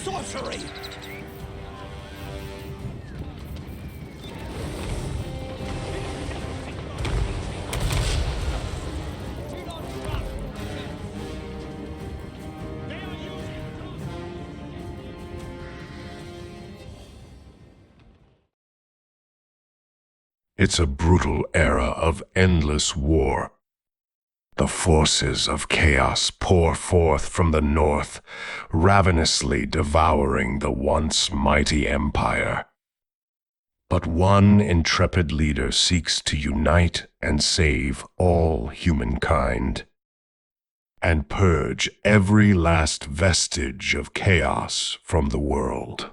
sorcery! It's a brutal era of endless war. The forces of chaos pour forth from the north, ravenously devouring the once mighty empire. But one intrepid leader seeks to unite and save all humankind, and purge every last vestige of chaos from the world.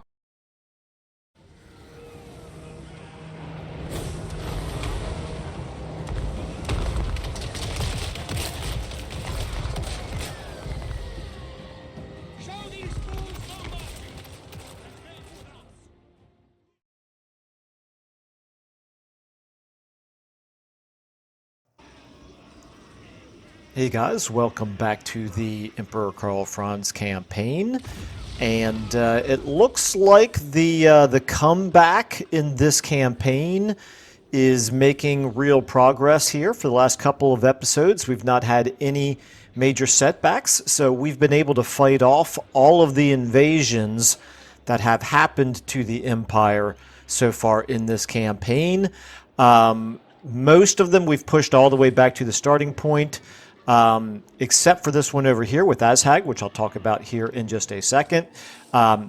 Hey guys, welcome back to the Emperor Karl Franz campaign, and it looks like the comeback in this campaign is making real progress here. For the last couple of episodes, we've not had any major setbacks, so we've been able to fight off all of the invasions that have happened to the Empire so far in this campaign. Most of them we've pushed all the way back to the starting point. Except for this one over here with Azhag, which I'll talk about here in just a second.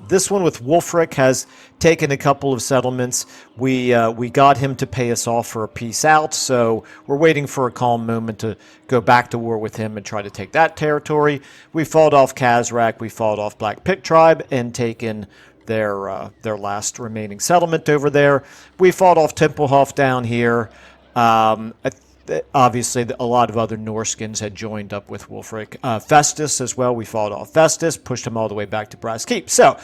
This one with Wulfric has taken a couple of settlements. We got him to pay us off for a peace out, so we're waiting for a calm moment to go back to war with him and try to take that territory. We fought off Khazrak, we fought off Black Pit Tribe, and taken their last remaining settlement over there. We fought off Templehof down here. Obviously, a lot of other Norscans had joined up with Wulfric. Festus as well. We fought off Festus, pushed him all the way back to Brass Keep. So,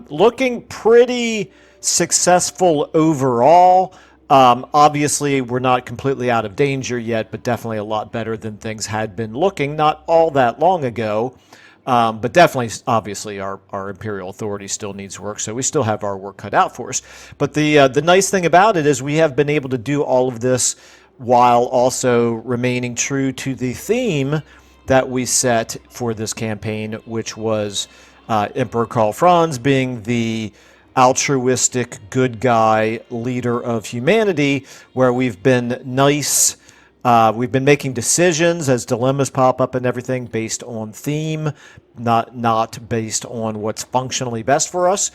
looking pretty successful overall. Obviously, we're not completely out of danger yet, but definitely a lot better than things had been looking not all that long ago. But definitely, obviously, our Imperial authority still needs work, so we still have our work cut out for us. But the nice thing about it is we have been able to do all of this while also remaining true to the theme that we set for this campaign, which was Emperor Karl Franz being the altruistic, good guy leader of humanity, where we've been nice. We've been making decisions as dilemmas pop up and everything based on theme, not based on what's functionally best for us.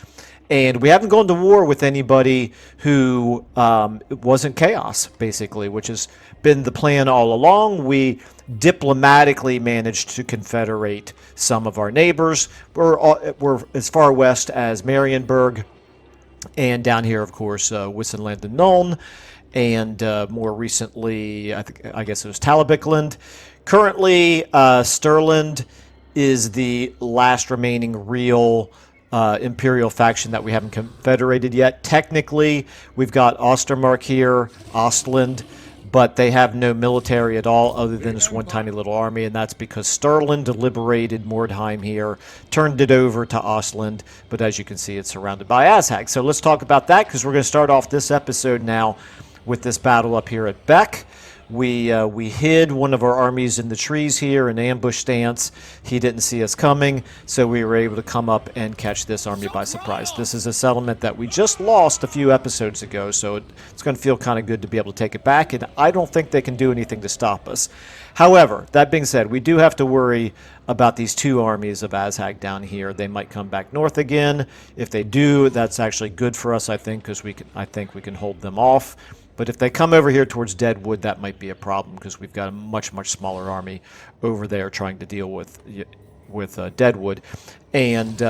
And we haven't gone to war with anybody who wasn't chaos, basically, which has been the plan all along. We diplomatically managed to confederate some of our neighbors. We're as far west as Marienburg, and down here, of course, Wissenland and Nuln, and more recently, I guess it was Talabikland. Currently, Stirland is the last remaining real Imperial faction that we haven't confederated yet. Technically, we've got Ostermark here, Ostland, but they have no military at all other than this one tiny little army, and that's because Stirland liberated Mordheim here, turned it over to Ostland, but as you can see, it's surrounded by Azhag. So let's talk about that, because we're going to start off this episode now with this battle up here at Beck. We hid one of our armies in the trees here in ambush stance. He didn't see us coming, so we were able to come up and catch this army by surprise. This is a settlement that we just lost a few episodes ago, so it's going to feel kind of good to be able to take it back, and I don't think they can do anything to stop us. However, that being said, we do have to worry about these two armies of Azhag down here. They might come back north again. If they do, that's actually good for us, I think, because I think we can hold them off. But if they come over here towards Deadwood, that might be a problem because we've got a much, much smaller army over there trying to deal with Deadwood. And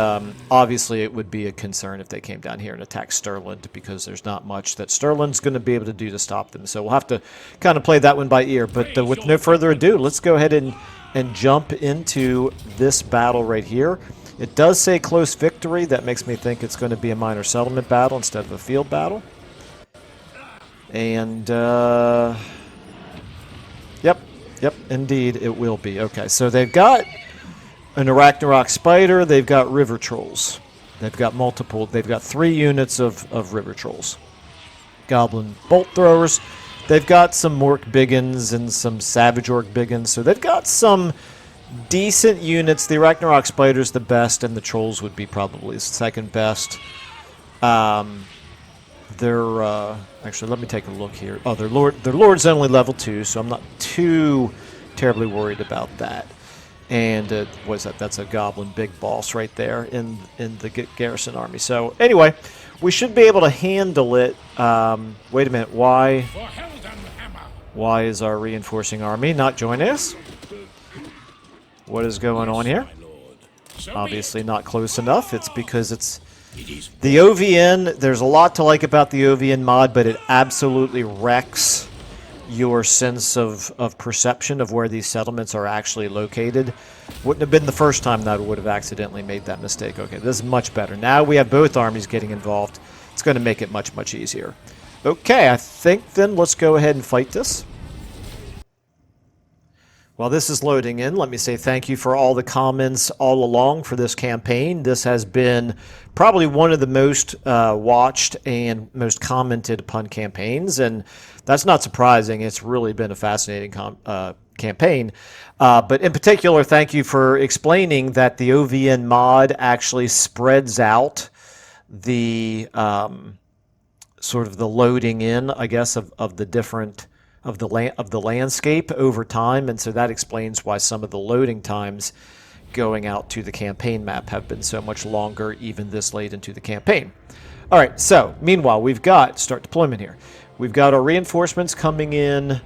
obviously it would be a concern if they came down here and attacked Stirland, because there's not much that Stirland's going to be able to do to stop them. So we'll have to kind of play that one by ear. But with no further ado, let's go ahead and jump into this battle right here. It does say close victory. That makes me think it's going to be a minor settlement battle instead of a field battle. And, yep, indeed, it will be. Okay, so they've got an Ragnarok Spider. They've got River Trolls. They've got multiple. They've got 3 units of River Trolls. Goblin Bolt Throwers. They've got some Orc Biggins and some Savage Orc Biggins. So they've got some decent units. The Ragnarok Spider's the best, and the Trolls would be probably the second best. They're actually, let me take a look here. Oh, their Lord's only level 2, so I'm not too terribly worried about that. And what is that? That's a Goblin Big Boss right there in the Garrison army. So anyway, we should be able to handle it. Wait a minute, why is our reinforcing army not joining us? What is going on here? Obviously not close enough. It's because it's the OvN. There's a lot to like about the OvN mod, but it absolutely wrecks your sense of perception of where these settlements are actually located. Wouldn't have been the first time that I would have accidentally made that mistake. Okay, this is much better. Now we have both armies getting involved. It's going to make it much, much easier. Okay, I think then let's go ahead and fight this. While this is loading in, let me say thank you for all the comments all along for this campaign. This has been probably one of the most watched and most commented upon campaigns, and that's not surprising. It's really been a fascinating campaign. But in particular, thank you for explaining that the OvN mod actually spreads out the sort of the loading in, I guess, of the different of the landscape over time, and so that explains why some of the loading times going out to the campaign map have been so much longer even this late into the campaign. All right, so meanwhile we've got start deployment here. We've got our reinforcements coming in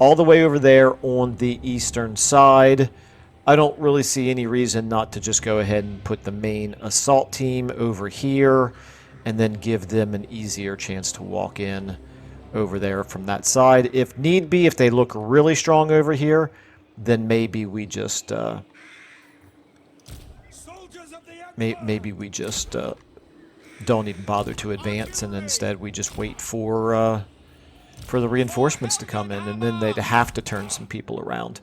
all the way over there on the eastern side. I don't really see any reason not to just go ahead and put the main assault team over here and then give them an easier chance to walk in over there from that side. If need be, if they look really strong over here, then maybe we just maybe we just don't even bother to advance, and instead we just wait for the reinforcements to come in, and then they'd have to turn some people around.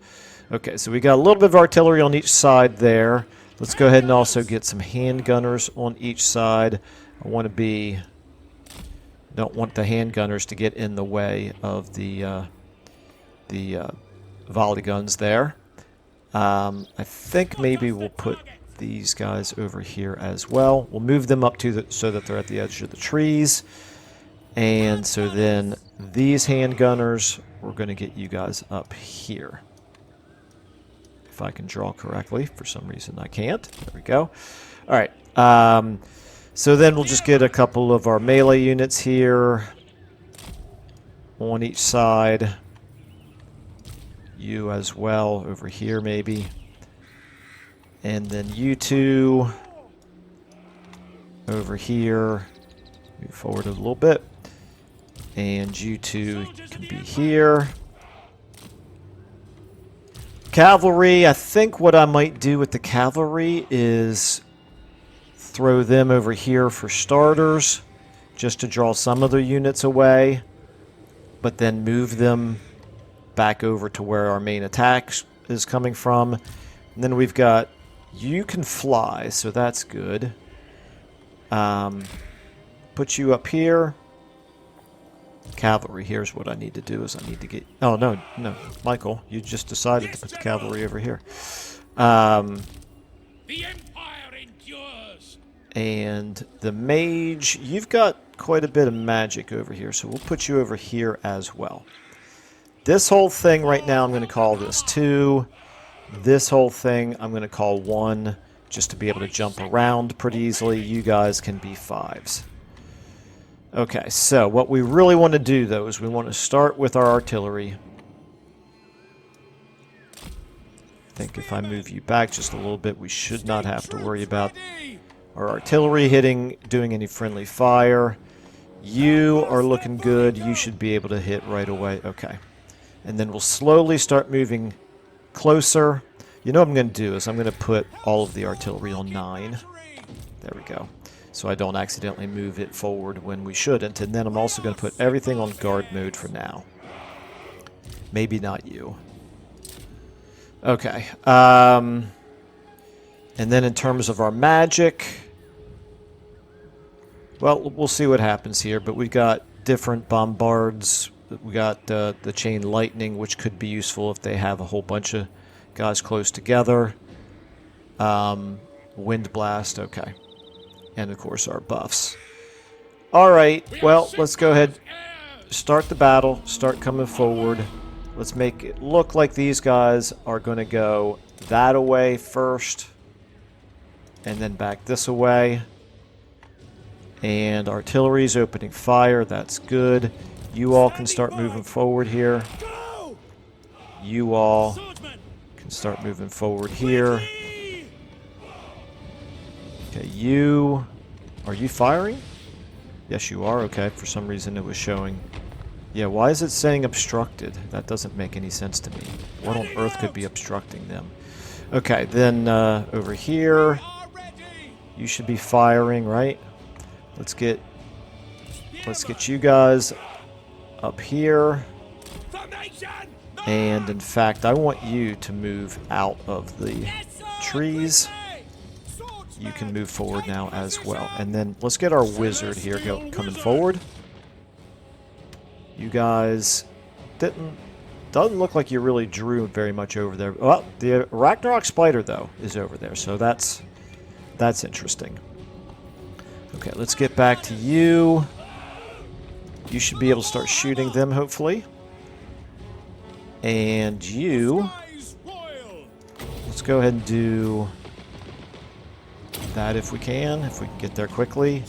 Okay, so we got a little bit of artillery on each side there. Let's go ahead and also get some handgunners on each side. I want to be don't want the handgunners to get in the way of the volley guns there. I think maybe we'll put these guys over here as well. We'll move them up to so that they're at the edge of the trees. And so then these handgunners, we're going to get you guys up here. If I can draw correctly. For some reason I can't. There we go. All right. So then we'll just get a couple of our melee units here on each side. You as well over here maybe. And then you two over here. Move forward a little bit. And you two can be here. Cavalry, I think what I might do with the cavalry is throw them over here for starters, just to draw some of their units away, but then move them back over to where our main attack is coming from. And then we've got, you can fly, so that's good. Put you up here. Cavalry, here's what I need to do is I need to get, oh no, Michael, you just decided to put the cavalry over here. And the mage, you've got quite a bit of magic over here, so we'll put you over here as well. This whole thing right now, I'm going to call this 2. This whole thing, I'm going to call 1, just to be able to jump around pretty easily. You guys can be 5s. Okay, so what we really want to do, though, is we want to start with our artillery. I think if I move you back just a little bit, we should not have to worry about our artillery doing any friendly fire. You are looking good. You should be able to hit right away. Okay. And then we'll slowly start moving closer. You know what I'm going to do is I'm going to put all of the artillery on 9. There we go. So I don't accidentally move it forward when we shouldn't. And then I'm also going to put everything on guard mode for now. Maybe not you. Okay. And then in terms of our magic, well, we'll see what happens here, but we've got different bombards. We got the chain lightning, which could be useful if they have a whole bunch of guys close together. Wind blast, okay. And of course our buffs. Alright, well, let's go ahead, start the battle, start coming forward. Let's make it look like these guys are going to go that away first, and then back this away. And artillery's opening fire, that's good. You all can start moving forward here. You all can start moving forward here. Okay, you... Are you firing? Yes, you are. Okay, for some reason it was showing... Yeah, why is it saying obstructed? That doesn't make any sense to me. What on earth could be obstructing them? Okay, then over here... You should be firing, right? Let's get you guys up here. And in fact, I want you to move out of the trees. You can move forward now as well. And then let's get our wizard here coming forward. You guys doesn't look like you really drew very much over there. Well, the Ragnarok spider though is over there, so that's interesting. Okay, let's get back to you. You should be able to start shooting them, hopefully. And you... Let's go ahead and do that if we can get there quickly.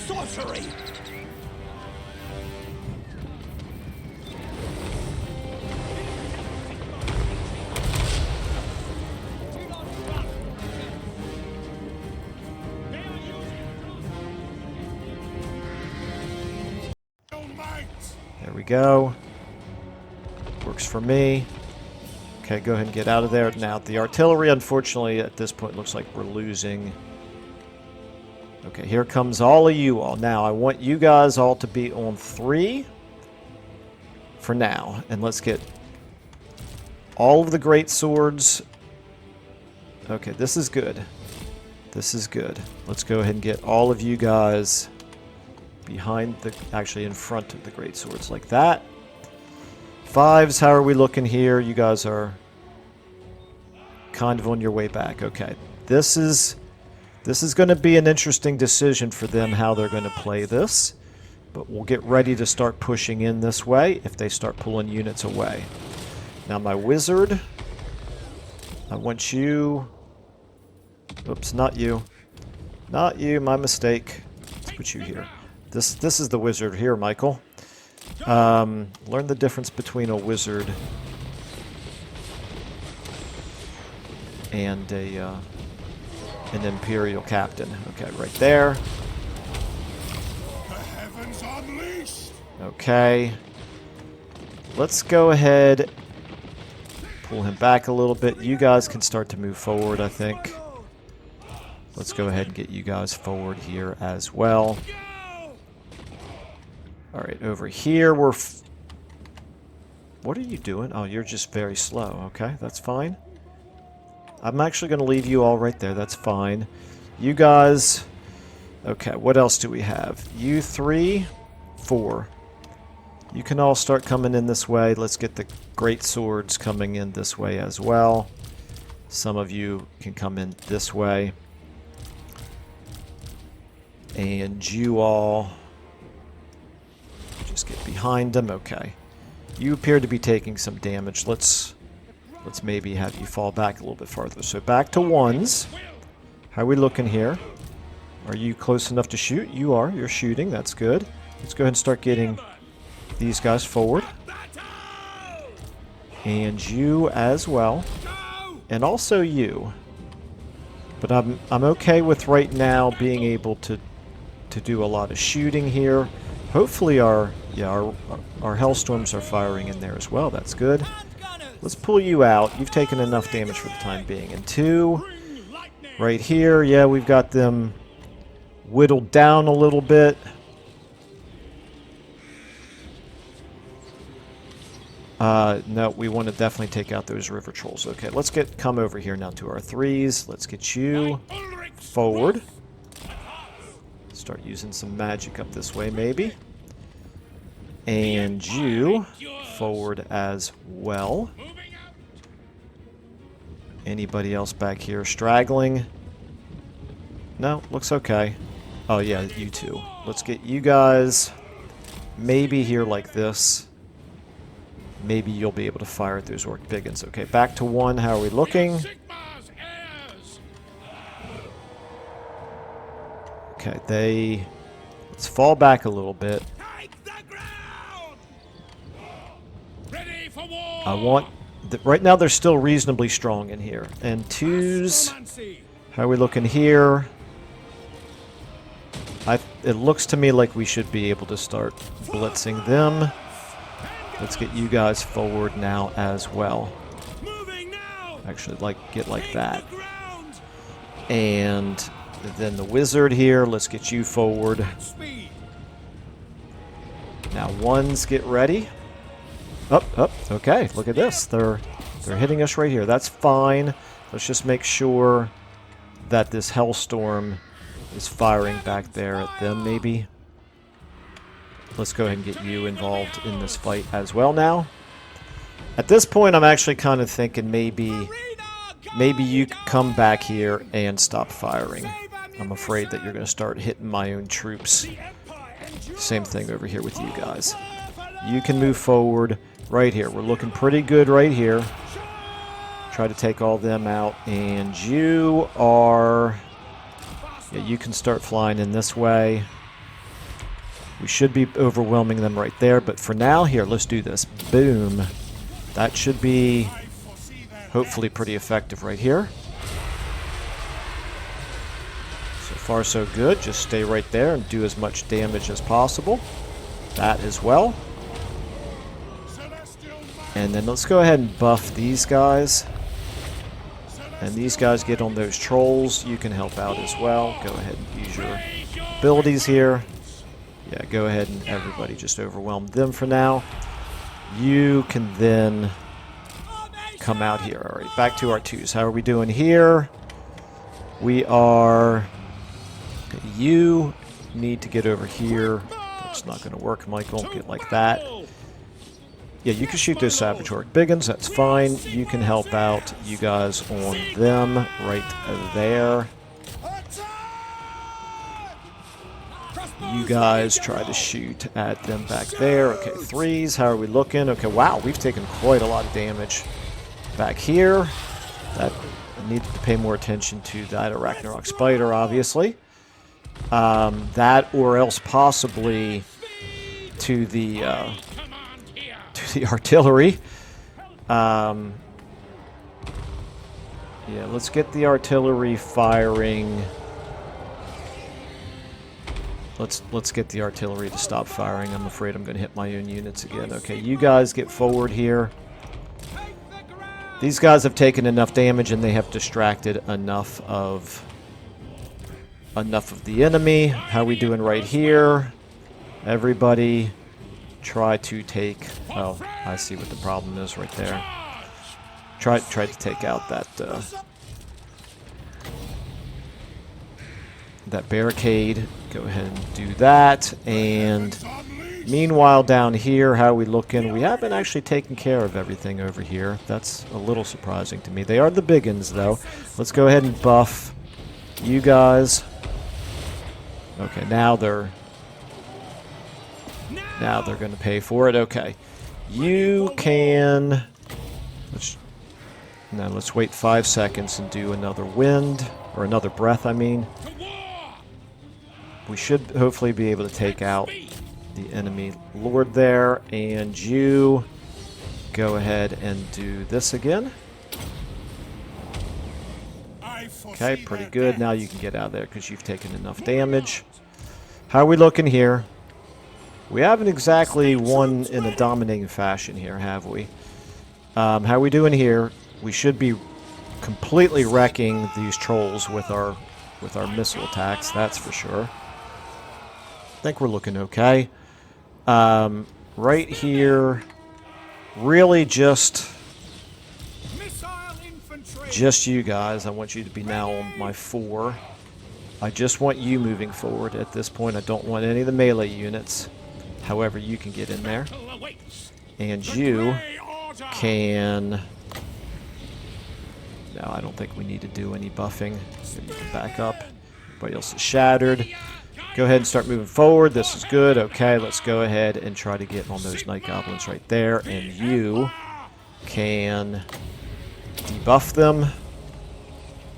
Sorcery! There we go. Works for me. Okay, go ahead and get out of there. Now, the artillery, unfortunately, at this point, looks like we're losing. Okay, here comes all of you all. Now, I want you guys all to be on 3 for now. And let's get all of the great swords. Okay, this is good. This is good. Let's go ahead and get all of you guys behind the, actually in front of the great swords like that. 5s, how are we looking here? You guys are kind of on your way back. Okay, this is going to be an interesting decision for them how they're going to play this, but we'll get ready to start pushing in this way if they start pulling units away. Now my wizard, I want you, oops, not you, my mistake. Let's put you here. This is the wizard here, Michael. Learn the difference between a wizard and an Imperial captain. Okay, right there. The heavens unleashed. Okay. Let's go ahead, pull him back a little bit. You guys can start to move forward, I think. Let's go ahead and get you guys forward here as well. All right, over here we're... What are you doing? Oh, you're just very slow. Okay, that's fine. I'm actually going to leave you all right there. That's fine. You guys... Okay, what else do we have? You 3, 4. You can all start coming in this way. Let's get the great swords coming in this way as well. Some of you can come in this way. And you all just get behind them. Okay. You appear to be taking some damage. Let's maybe have you fall back a little bit farther. So back to 1s. How are we looking here? Are you close enough to shoot? You are. You're shooting. That's good. Let's go ahead and start getting these guys forward. And you as well. And also you. But I'm okay with right now being able to do a lot of shooting here. Hopefully our Hellstorms are firing in there as well. That's good. Let's pull you out. You've taken enough damage for the time being. And 2 right here. Yeah, we've got them whittled down a little bit. No, we want to definitely take out those river trolls. Okay, let's come over here now to our 3s. Let's get you forward. Start using some magic up this way, maybe. And you forward as well. Anybody else back here straggling? No, looks okay. Oh yeah, you 2. Let's get you guys maybe here like this. Maybe you'll be able to fire at those orc biggins. Okay, back to 1. How are we looking? Okay, let's fall back a little bit. I want... right now they're still reasonably strong in here. And 2s... How are we looking here? It looks to me like we should be able to start blitzing them. Let's get you guys forward now as well. Actually, get like that. And then the wizard here, let's get you forward. Now 1s, get ready. Up, okay, look at this. They're hitting us right here. That's fine. Let's just make sure that this Hellstorm is firing back there at them, maybe. Let's go ahead and get you involved in this fight as well now. At this point, I'm actually kind of thinking maybe you could come back here and stop firing. I'm afraid that you're going to start hitting my own troops. Same thing over here with you guys. You can move forward right here. We're looking pretty good right here. Try to take all them out. And you are... Yeah, you can start flying in this way. We should be overwhelming them right there. But for now, here, let's do this. Boom. That should be hopefully pretty effective right here. So far, so good. Just stay right there and do as much damage as possible. That as well. And then let's go ahead and buff these guys. And these guys get on those trolls. You can help out as well. Go ahead and use your abilities here. Yeah, go ahead and everybody just overwhelm them for now. You can then come out here. All right, back to our 2s. How are we doing here? We are... You need to get over here. That's not going to work, Michael. Get like that. Yeah, you can shoot those Saboteur biggins. That's fine. You can help out you guys on them right there. You guys try to shoot at them back there. Okay, 3s. How are we looking? Okay, wow, we've taken quite a lot of damage back here. That I needed to pay more attention to that Arachnarok Spider, obviously. That or else possibly to the artillery. Yeah, let's get the artillery firing. Let's get the artillery to stop firing. I'm afraid I'm going to hit my own units again. Okay, you guys get forward here. These guys have taken enough damage and they have distracted enough of the enemy. How are we doing right here? Everybody try to take... Oh, I see what the problem is right there. Try to take out that barricade. Go ahead and do that. And meanwhile, down here, how are we looking? We haven't actually taken care of everything over here. That's a little surprising to me. They are the big uns, though. Let's go ahead and buff you guys. Okay, now they're going to pay for it. Okay, you can. Let's wait 5 seconds and do another wind or another breath. I mean, we should hopefully be able to take out the enemy lord there, and you go ahead and do this again. Okay, pretty good. Now you can get out of there because you've taken enough damage. How are we looking here? We haven't exactly won in a dominating fashion here, have we? How are we doing here? We should be completely wrecking these trolls with our missile attacks, that's for sure. I think we're looking okay. Right here, really just you guys. I want you to be now on my 4. I just want you moving forward at this point. I don't want any of the melee units. However, you can get in there. And you can... No, I don't think we need to do any buffing. So you can back up. Everybody else is shattered. Go ahead and start moving forward. This is good. Okay, let's go ahead and try to get on those night goblins right there. And you can debuff them.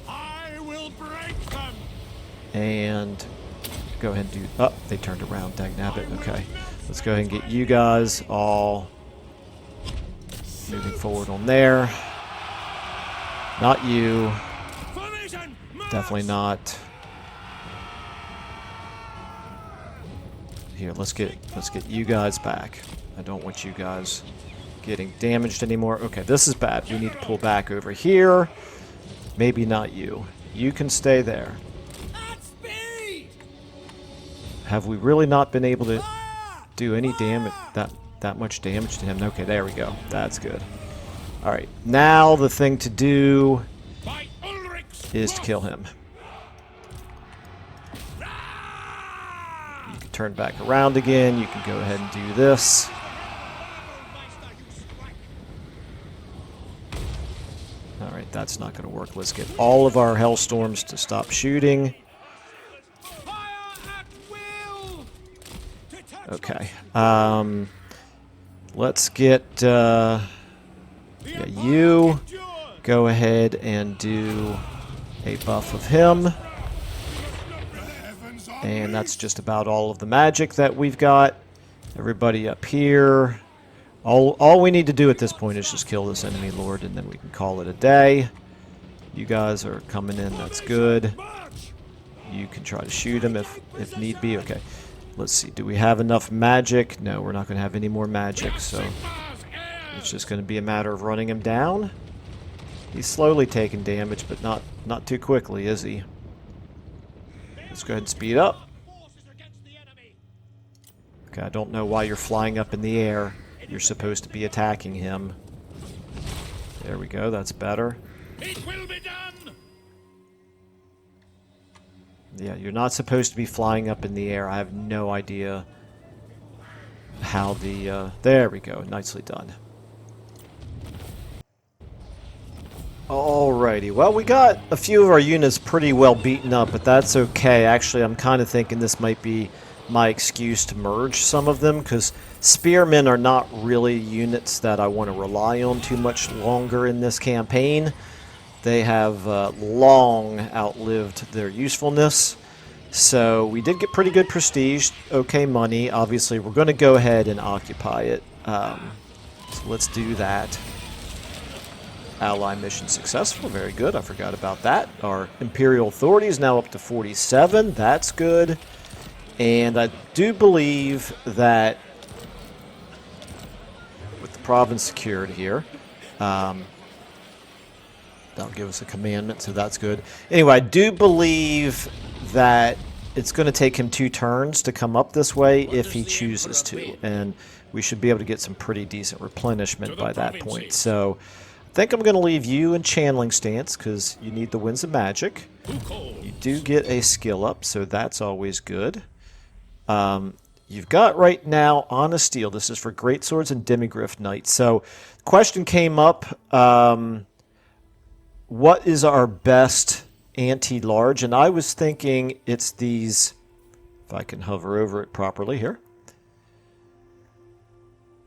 I will break them. And go ahead and do... Oh, they turned around. Dagnabbit. Okay. Let's go ahead and get you guys all moving forward on there. Not you. Definitely not. Here, let's get you guys back. I don't want you guys getting damaged anymore. Okay, this is bad. We need to pull back over here. Maybe not you. You can stay there. Have we really not been able to do any damage, that much damage to him? Okay, there we go. That's good. All right, now the thing to do is to kill him. You can turn back around again. You can go ahead and do this. All right, that's not going to work. Let's get all of our Hellstorms to stop shooting. Okay. Let's get... yeah, you go ahead and do a buff of him. And that's just about all of the magic that we've got. Everybody up here. All we need to do at this point is just kill this enemy lord, and then we can call it a day. You guys are coming in. That's good. You can try to shoot him if need be. Okay. Let's see. Do we have enough magic? No, we're not going to have any more magic, so it's just going to be a matter of running him down. He's slowly taking damage, but not too quickly, is he? Let's go ahead and speed up. Okay, I don't know why you're flying up in the air. You're supposed to be attacking him. There we go, that's better. It will be done. Yeah, you're not supposed to be flying up in the air. I have no idea how the... there we go, nicely done. Alrighty, well, we got a few of our units pretty well beaten up, but that's okay. Actually, I'm kind of thinking this might be my excuse to merge some of them, because spearmen are not really units that I want to rely on too much longer in this campaign. They have long outlived their usefulness. So we did get pretty good prestige, okay money. Obviously, we're going to go ahead and occupy it. So let's do that. Ally mission successful. Very good. I forgot about that. Our Imperial Authority is now up to 47. That's good. And I do believe that with the province secured here, That'll give us a commandment, so that's good. Anyway, I do believe that it's going to take him 2 turns to come up this way if he chooses to, and we should be able to get some pretty decent replenishment by that point. So I think I'm going to leave you in channeling stance because you need the Winds of Magic. You do get a skill up, so that's always good. You've got right now Honest Steel. This is for Great Swords and Demigryph Knights. So question came up, what is our best anti-large? And I was thinking it's these, if I can hover over it properly here,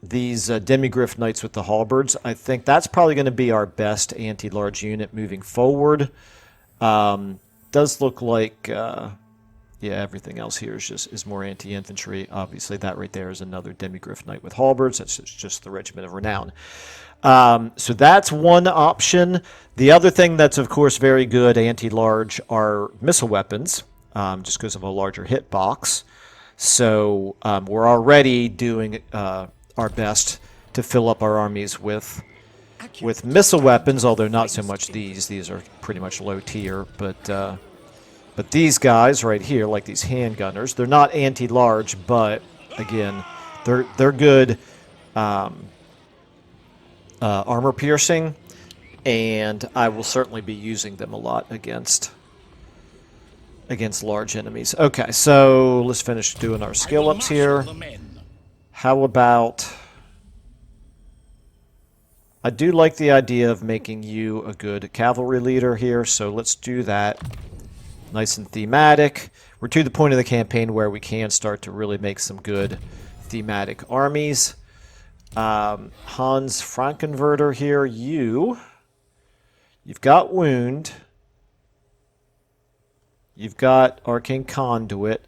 these Demigryph Knights with the halberds. I think that's probably going to be our best anti-large unit moving forward. Does look like, yeah, everything else here is more anti-infantry. Obviously, that right there is another Demigryph Knight with halberds. That's just the Regiment of Renown. So that's one option. The other thing that's, of course, very good anti-large are missile weapons, just because of a larger hitbox. So we're already doing our best to fill up our armies with missile weapons, although not so much these. These are pretty much low tier, but these guys right here, like these handgunners, they're not anti-large, but again, they're good armor piercing, and I will certainly be using them a lot against large enemies. Okay, so let's finish doing our skill ups here. How about, I do like the idea of making you a good cavalry leader here, so let's do that. Nice and thematic. We're to the point of the campaign where we can start to really make some good thematic armies. Hans Frankenwerder here, you've got Wound. You've got Arcane Conduit.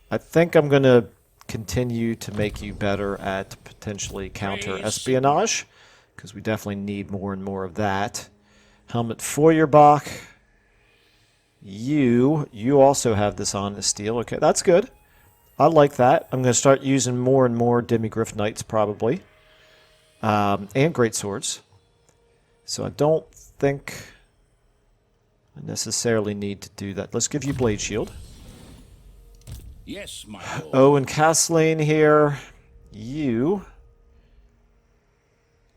I think I'm going to continue to make you better at potentially counter-espionage, because we definitely need more and more of that. Helmut Feuerbach. You also have this Honest Steel. Okay, that's good. I like that. I'm going to start using more and more Demigryph Knights, probably. And Great Swords. So I don't think I necessarily need to do that. Let's give you Blade Shield. Yes, my lord. Owen Castlein here. You.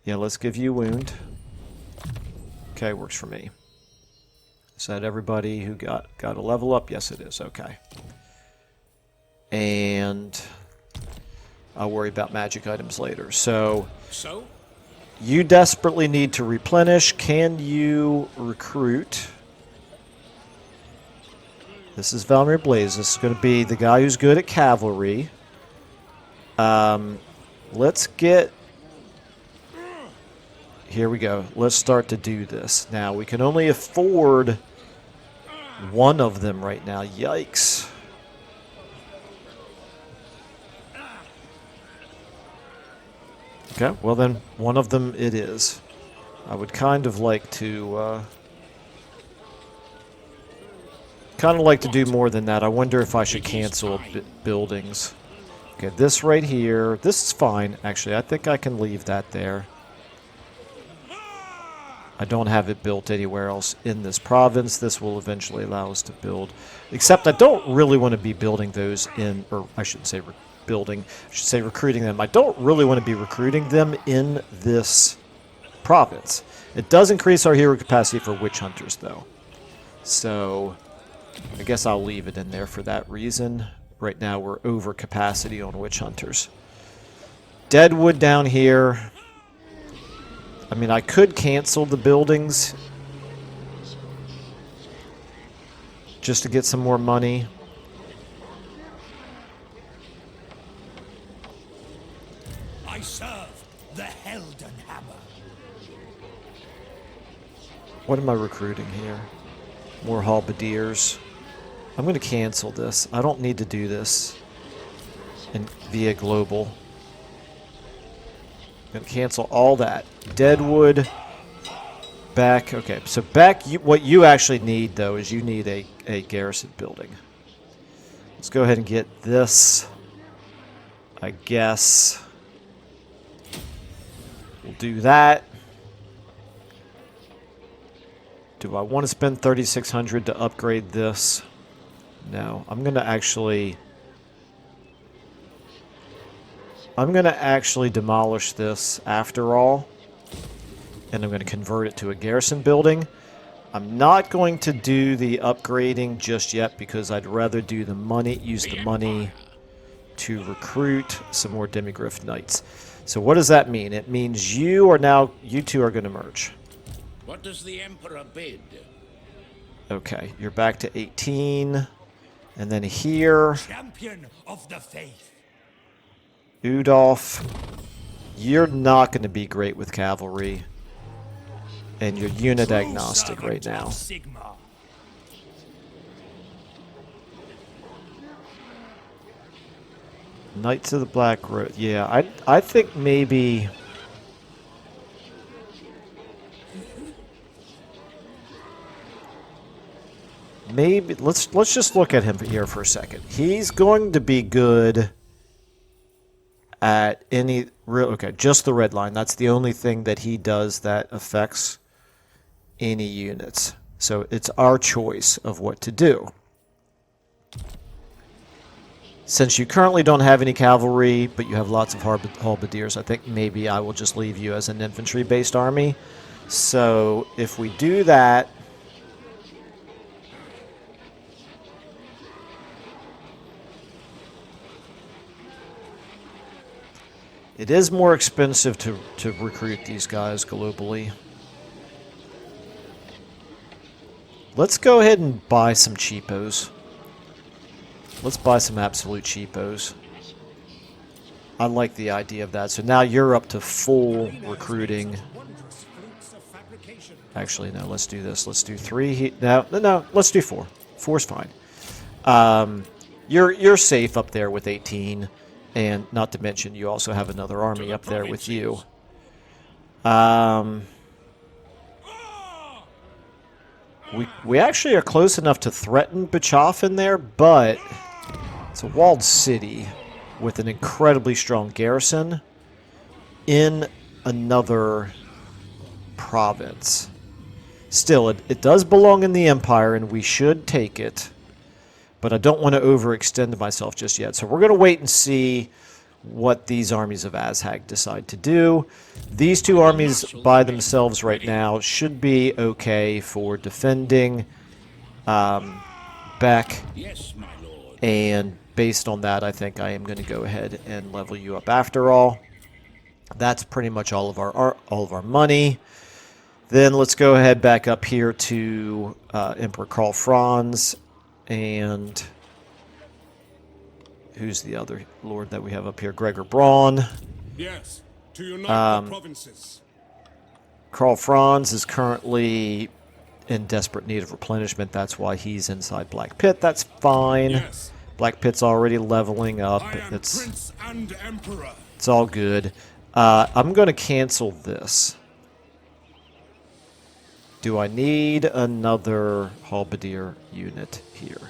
Yeah, let's give you Wound. Okay, works for me. Is that everybody who got a level up? Yes, it is. Okay. And I'll worry about magic items later. So you desperately need to replenish. Can you recruit? This is Valmir Blaze. This is going to be the guy who's good at cavalry. Let's get... Here we go. Let's start to do this. Now, we can only afford one of them right now. Yikes. Okay, well then, one of them it is. I would kind of like to... do more than that. I wonder if I should cancel buildings. Okay, this right here, this is fine. Actually, I think I can leave that there. I don't have it built anywhere else in this province. This will eventually allow us to build. Except I don't really want to be building those in, or I shouldn't say building, I should say recruiting them. I don't really want to be recruiting them in this province. It does increase our hero capacity for witch hunters, though. So I guess I'll leave it in there for that reason. Right now we're over capacity on witch hunters. Deadwood down here. I mean, I could cancel the buildings just to get some more money. I serve the Heldenhammer. What am I recruiting here? More halberdiers. I'm going to cancel this. I don't need to do this via global. I'm going to cancel all that. Deadwood. Back. Okay, so back, what you actually need, though, is you need a garrison building. Let's go ahead and get this. I guess we'll do that. Do I want to spend 3,600 to upgrade this? No. I'm going to actually demolish this after all. And I'm going to convert it to a garrison building. I'm not going to do the upgrading just yet because I'd rather do the money, use the money to recruit some more Demigryph Knights. So what does that mean? It means you two are going to merge. What does the Emperor bid? Okay, you're back to 18. And then here, Champion of the faith. Udolf, you're not going to be great with cavalry. And you're unit agnostic right now. Sigma. Knights of the Black Road. Yeah, I think maybe let's just look at him here for a second. He's going to be good at any real just the red line. That's the only thing that he does that affects any units. So it's our choice of what to do. Since you currently don't have any cavalry, but you have lots of halberdiers, I think maybe I will just leave you as an infantry-based army. So if we do that, it is more expensive to recruit these guys globally. Let's go ahead and buy some cheapos. Let's buy some absolute cheapos. I like the idea of that. So now you're up to full recruiting. Actually, no, let's do this. Let's do 3. No, let's do 4. 4's fine. You're safe up there with 18. And not to mention, you also have another army up there with you. We actually are close enough to threaten Bischoff in there, but it's a walled city with an incredibly strong garrison in another province. Still, it does belong in the Empire, and we should take it. But I don't want to overextend myself just yet. So we're going to wait and see what these armies of Azhag decide to do. These two armies by themselves right now should be okay for defending Beck. Yes, my lord. And based on that, I think I am going to go ahead and level you up after all. That's pretty much all of our money. Then let's go ahead back up here to Emperor Karl Franz. And who's the other lord that we have up here? Gregor Braun. Yes, to unite the provinces. Karl Franz is currently in desperate need of replenishment. That's why he's inside Black Pit. That's fine. Yes. Black Pit's already leveling up. I am Prince and Emperor. It's all good. I'm going to cancel this. Do I need another halberdier unit here?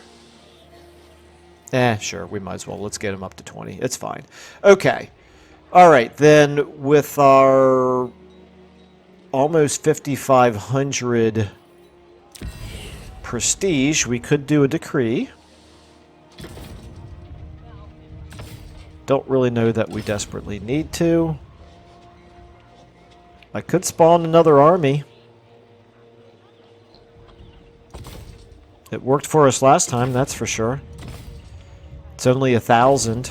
Sure, we might as well. Let's get him up to 20. It's fine. Okay. All right, then with our almost 5,500 prestige, we could do a decree. Don't really know that we desperately need to. I could spawn another army. It worked for us last time, that's for sure. It's only 1,000.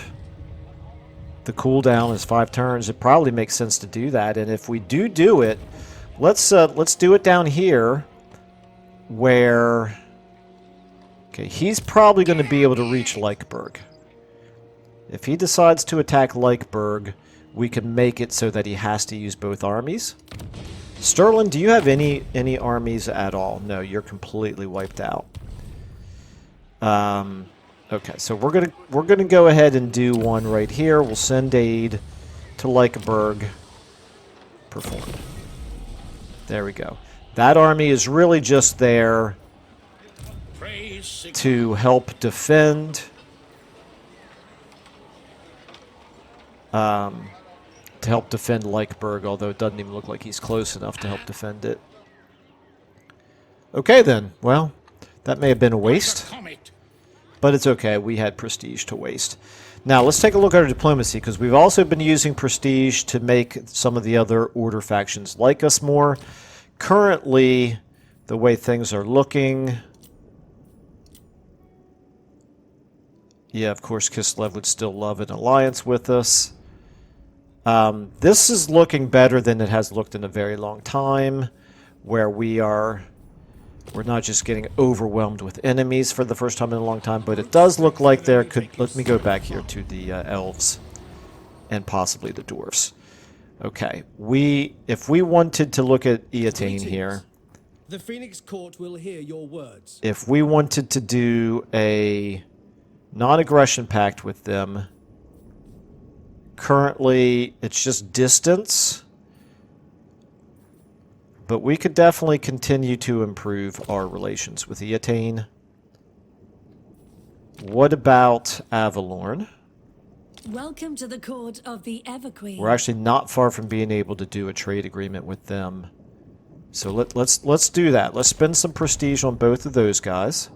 The cooldown is 5 turns. It probably makes sense to do that. And if we do it, let's do it down here, where he's probably going to be able to reach Leichberg. If he decides to attack Leichberg, we can make it so that he has to use both armies. Sterling, do you have any armies at all? No, you're completely wiped out. Okay, so we're gonna go ahead and do one right here. We'll send aid to Leichberg. Performed. There we go. That army is really just there to help defend. To help defend Leichberg, although it doesn't even look like he's close enough to help defend it. Okay then. Well, that may have been a waste, Comet. but it's okay. We had prestige to waste. Now, let's take a look at our diplomacy, because we've also been using prestige to make some of the other Order factions like us more. Currently, the way things are looking... Yeah, of course, Kislev would still love an alliance with us. This is looking better than it has looked in a very long time, where we're not just getting overwhelmed with enemies for the first time in a long time, but it does look like there could... Let me go back here to the elves and possibly the dwarves. Okay, if we wanted to look at Eataine here... The Phoenix Court will hear your words. If we wanted to do a non-aggression pact with them, currently it's just distance... But we could definitely continue to improve our relations with Eataine. What about Avalorn? Welcome to the court of the Everqueen. We're actually not far from being able to do a trade agreement with them. So let's do that. Let's spend some prestige on both of those guys.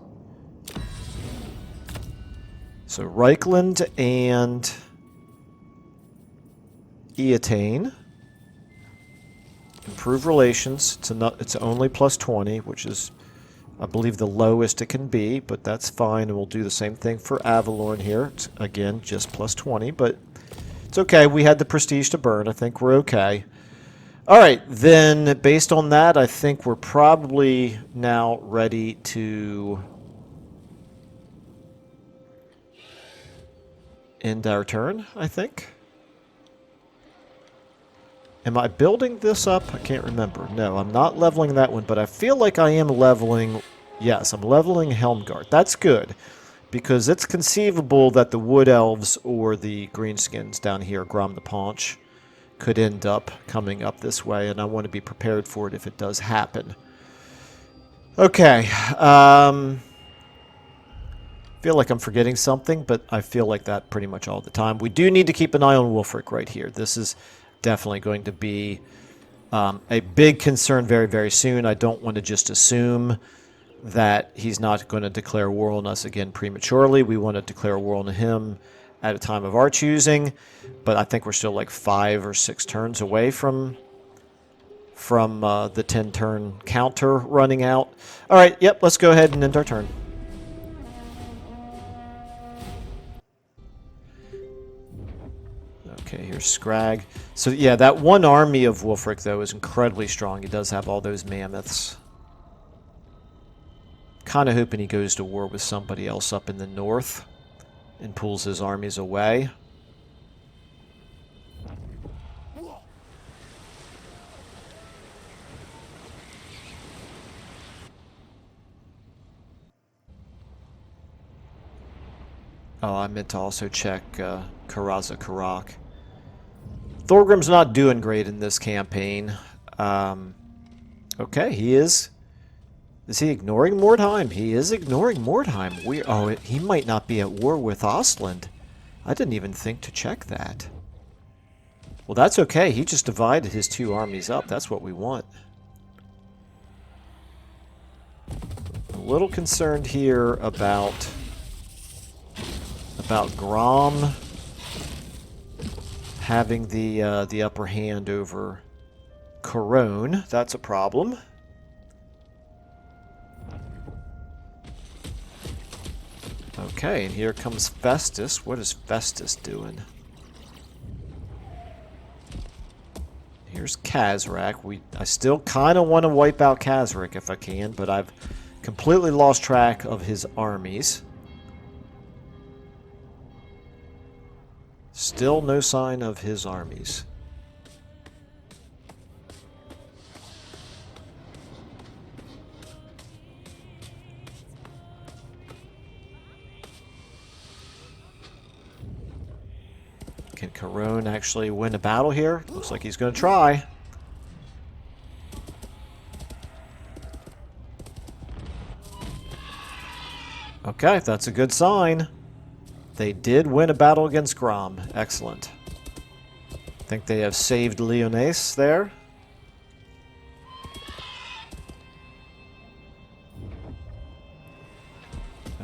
So Reichland and Eataine. Improve relations. It's only plus 20, which is, I believe, the lowest it can be, but that's fine. And we'll do the same thing for Avalorn here. It's, again, just plus 20, but it's okay. We had the prestige to burn. I think we're okay. All right, then, based on that, I think we're probably now ready to end our turn, I think. Am I building this up? I can't remember. No, I'm not leveling that one, but I feel like I am leveling... Yes, I'm leveling Helmgart. That's good, because it's conceivable that the Wood Elves or the Greenskins down here, Grom the Paunch, could end up coming up this way, and I want to be prepared for it if it does happen. Okay. Feel like I'm forgetting something, but I feel like that pretty much all the time. We do need to keep an eye on Wulfric right here. This is definitely going to be a big concern very, very soon. I don't want to just assume that he's not going to declare war on us again prematurely. We want to declare war on him at a time of our choosing, but I think we're still like 5 or 6 turns away from the 10-turn counter running out. All right, yep, let's go ahead and end our turn. Okay, here's Scrag. So yeah, that one army of Wulfric, though, is incredibly strong. He does have all those mammoths. Kind of hoping he goes to war with somebody else up in the north and pulls his armies away. Oh, I meant to also check Karaza Karak. Thorgrim's not doing great in this campaign. Okay, he is. Is he ignoring Mordheim? He is ignoring Mordheim. He might not be at war with Ostland. I didn't even think to check that. Well, that's okay. He just divided his 2 armies up. That's what we want. A little concerned here about Grom having the upper hand over Corone. That's a problem. Okay, and here comes Festus. What is Festus doing? Here's Kazrak. I still kind of want to wipe out Kazrak if I can, but I've completely lost track of his armies. Still no sign of his armies. Can Corone actually win a battle here? Looks like he's going to try. Okay, that's a good sign. They did win a battle against Grom. Excellent. I think they have saved Lyonesse there.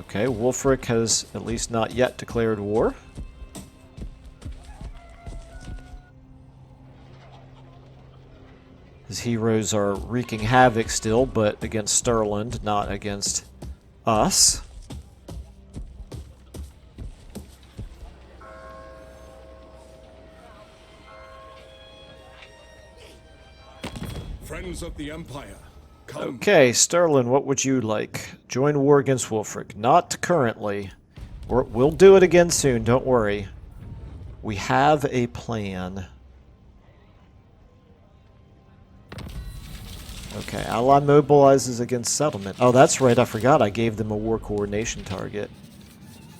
Okay, Wulfric has at least not yet declared war. His heroes are wreaking havoc still, but against Stirland, not against us. Friends of the Empire, come. Okay, Stirland, what would you like? Join war against Wulfric. Not currently. We'll do it again soon, don't worry. We have a plan. Okay, ally mobilizes against settlement. Oh, that's right, I forgot I gave them a war coordination target.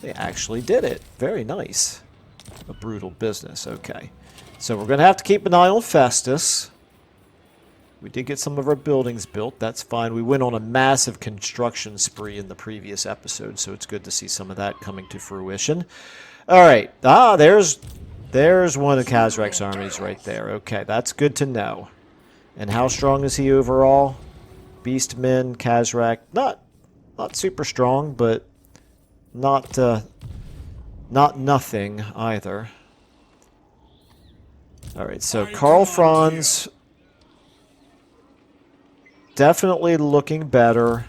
They actually did it. Very nice. A brutal business, okay. So we're going to have to keep an eye on Festus. We did get some of our buildings built, that's fine. We went on a massive construction spree in the previous episode, so it's good to see some of that coming to fruition. Alright, there's one of Khazrak's armies right there. Okay, that's good to know. And how strong is he overall? Beastmen, Khazrak, not super strong, but not nothing either. Alright, so Karl Franz definitely looking better.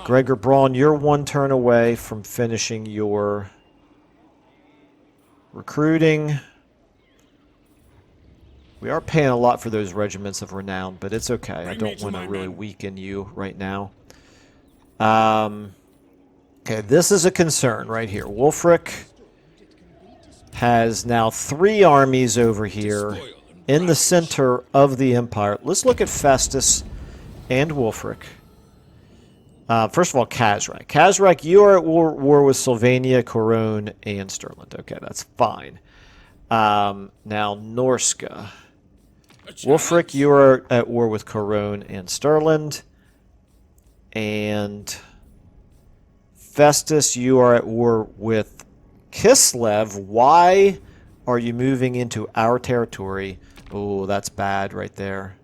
Gregor Braun, you're one turn away from finishing your recruiting. We are paying a lot for those regiments of renown, but it's okay. I don't want to really weaken you right now. Okay, this is a concern right here. Wulfric has now 3 armies over here in the center of the Empire. Let's look at Festus and Wulfric. First of all, Khazrak. Khazrak, you are at war with Sylvania, Corone, and Stirland. Okay, that's fine. Now, Norsca. Wulfric, you are at war with Corone and Stirland. And Festus, you are at war with Kislev. Why are you moving into our territory? Oh, that's bad right there.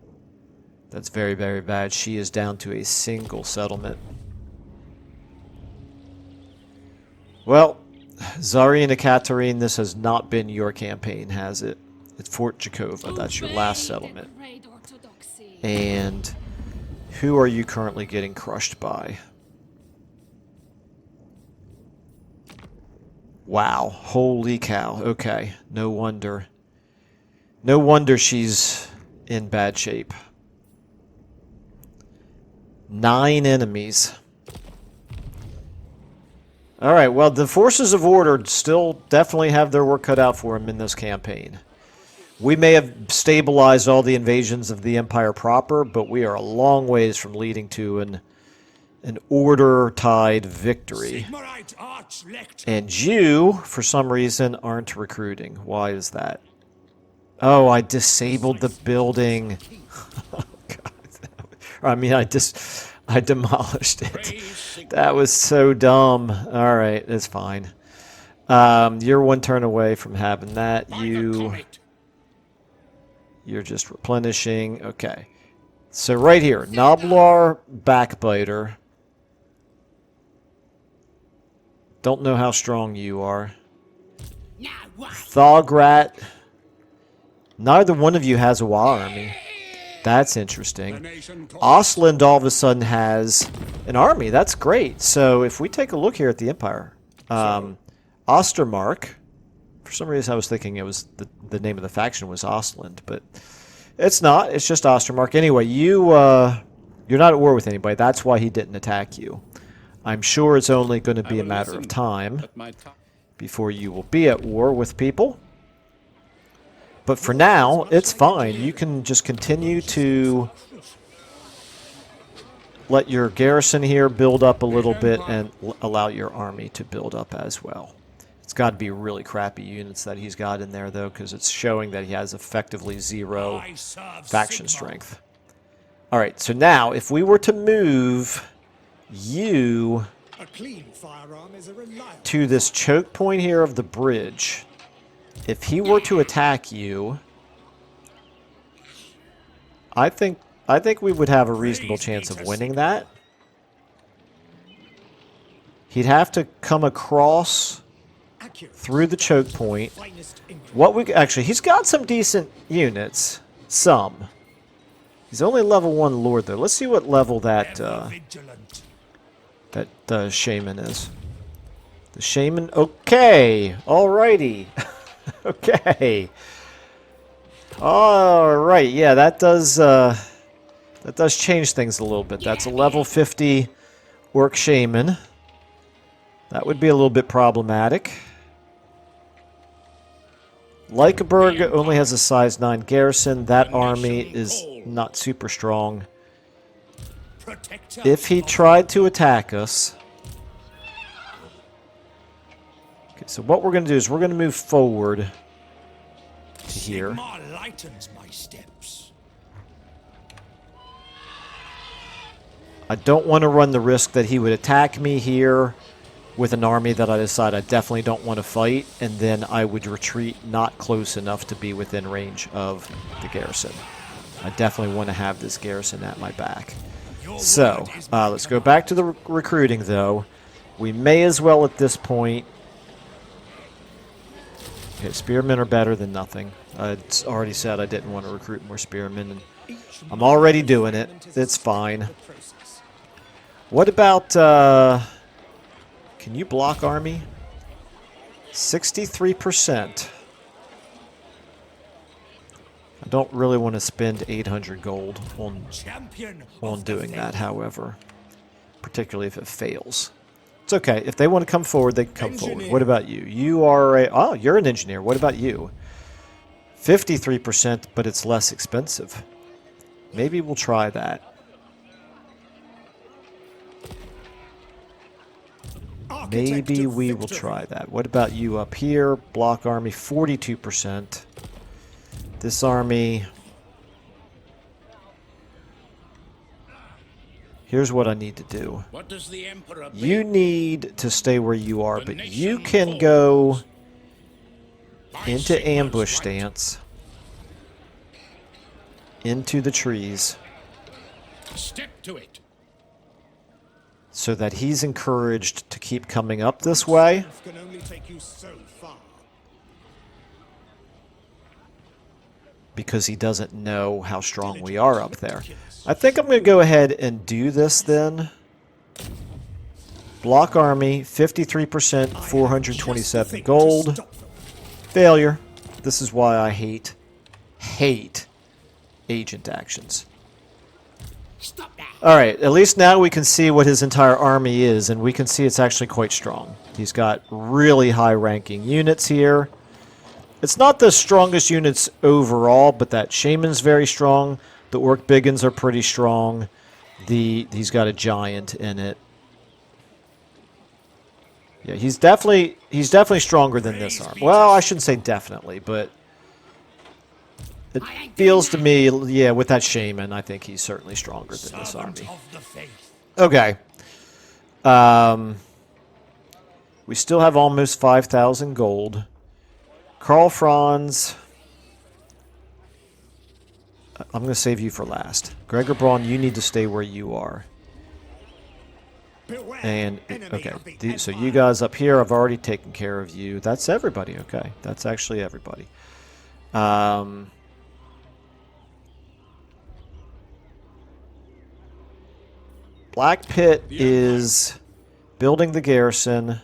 That's very, very bad. She is down to a single settlement. Well, Tsarina Katarine, this has not been your campaign, has it? It's Fort Jakova. That's your last settlement. And who are you currently getting crushed by? Wow. Holy cow. Okay. No wonder. No wonder she's in bad shape. 9 enemies. Alright, well, the forces of order still definitely have their work cut out for them in this campaign. We may have stabilized all the invasions of the Empire proper, but we are a long ways from leading to an order-tied victory. And you, for some reason, aren't recruiting. Why is that? Oh, I disabled the building. Oh, God. I mean, I demolished it. That was so dumb. All right, it's fine. You're one turn away from having that. You're just replenishing. Okay. So right here, Noblar Backbiter. Don't know how strong you are. Thograt. Neither one of you has a WoW army. That's interesting. Ostland all of a sudden has an army. That's great. So if we take a look here at the Empire, Ostermark, for some reason I was thinking it was the name of the faction was Ostland, but it's not. It's just Ostermark. Anyway, you're not at war with anybody. That's why he didn't attack you. I'm sure it's only going to be a matter of time before you will be at war with people. But for now, it's fine. You can just continue to let your garrison here build up a little bit and allow your army to build up as well. It's got to be really crappy units that he's got in there, though, because it's showing that he has effectively 0 faction strength. All right, so now, if we were to move you to this choke point here of the bridge, if he were to attack you, I think we would have a reasonable chance of winning that. He'd have to come across Accurate. through the choke point. Finest infantry. What we actually, he's got some decent units. Some. He's only level 1 lord though. Let's see what level that Vigilant. shaman is. The shaman. Okay. Alrighty. Okay. All right. Yeah, that does change things a little bit. That's a level 50 orc shaman. That would be a little bit problematic. Lykeberg only has a size 9 garrison. That army is not super strong. Protector. If he tried to attack us... Okay, so what we're going to do is we're going to move forward to here. Sigmar lightens my steps. I don't want to run the risk that he would attack me here with an army that I decide I definitely don't want to fight, and then I would retreat not close enough to be within range of the garrison. I definitely want to have this garrison at my back. So, let's go back to the recruiting, though. We may as well at this point... Okay, spearmen are better than nothing. I already said I didn't want to recruit more spearmen, and I'm already doing it. It's fine. What about... Can you block army? 63%. I don't really want to spend 800 gold on doing that, however. Particularly if it fails. It's okay. If they want to come forward, they can come forward. What about you? You are a... Oh, you're an engineer. What about you? 53%, but it's less expensive. Maybe we'll try that. Maybe we will try that. What about you up here? Block army, 42%. This army... Here's what I need to do. What does the Emperor bid? You need to stay where you are, but you can go into ambush stance. Into the trees. Step to it. So that he's encouraged to keep coming up this way. Can only take you so far. Because he doesn't know how strong we are up there. I think I'm going to go ahead and do this then. Block army, 53%, 427 gold. Failure. This is why I hate agent actions. Stop that. Alright, at least now we can see what his entire army is, and we can see it's actually quite strong. He's got really high-ranking units here. It's not the strongest units overall, but that Shaman's very strong. The Orc Biggins are pretty strong. He's got a Giant in it. Yeah, he's definitely stronger than this army. Well, I shouldn't say definitely, but it feels to me, yeah, with that Shaman, I think he's certainly stronger than this army. Okay. We still have almost 5,000 gold. Karl, Franz. I'm going to save you for last. Gregor Braun, you need to stay where you are. And, okay, so you guys up here, I've already taken care of you. That's everybody, okay. That's actually everybody. Black Pit is building the garrison.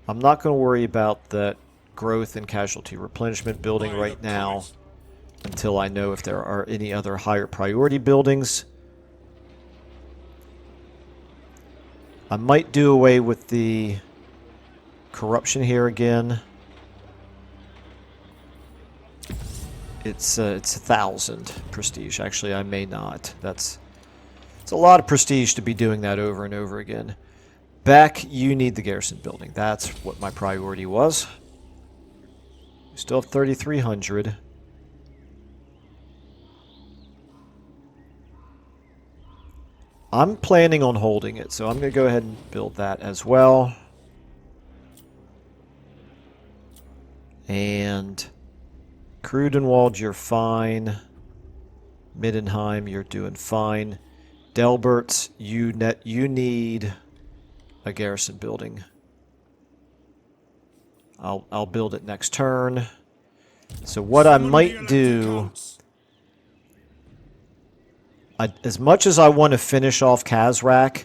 I'm not going to worry about that growth and casualty replenishment building right now until I know if there are any other higher priority buildings. I might do away with the corruption here again. It's 1,000 prestige. Actually, I may not. It's a lot of prestige to be doing that over and over again. Beck, you need the garrison building. That's what my priority was. We still have 3,300. I'm planning on holding it, so I'm going to go ahead and build that as well. And Krudenwald, you're fine. Middenheim, you're doing fine. Delberts, you need a garrison building. I'll build it next turn. So what I might do, as much as I want to finish off Khazrak,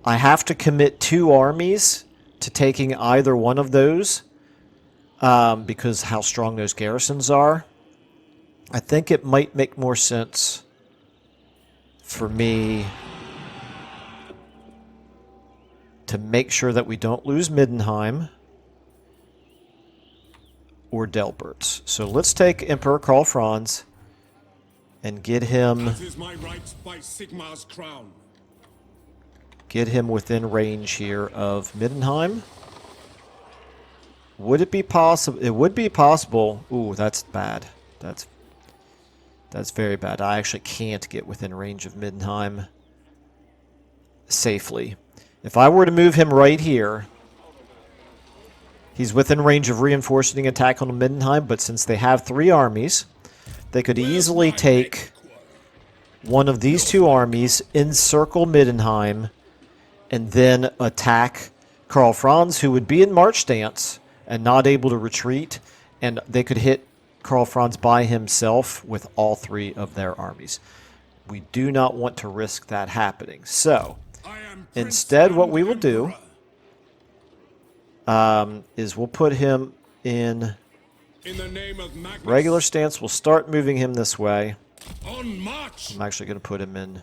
I have to commit 2 armies to taking either one of those, because how strong those garrisons are. I think it might make more sense for me to make sure that we don't lose Middenheim or Delberts. So let's take Emperor Karl Franz and get him That is my right by Sigmar's crown. within range here of Middenheim. Would it be possible? It would be possible. Ooh, that's bad. That's very bad. I actually can't get within range of Middenheim safely. If I were to move him right here, he's within range of reinforcing attack on Middenheim, but since they have 3 armies, they could easily take one of these 2 armies, encircle Middenheim, and then attack Karl Franz, who would be in march stance and not able to retreat, and they could hit Karl Franz by himself with all 3 of their armies. We do not want to risk that happening. So, instead what we will do is we'll put him in the name of Magnus, regular stance. We'll start moving him this way. on march. I'm actually going to put him in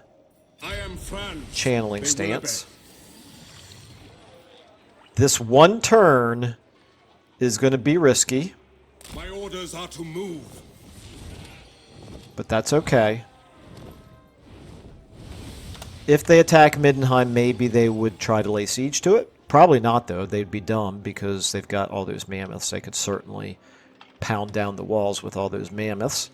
I am Franz. channeling They will stance. obey. This one turn is going to be risky, My orders are to move. but that's okay. If they attack Middenheim, maybe they would try to lay siege to it. Probably not, though. They'd be dumb because they've got all those mammoths. They could certainly pound down the walls with all those mammoths.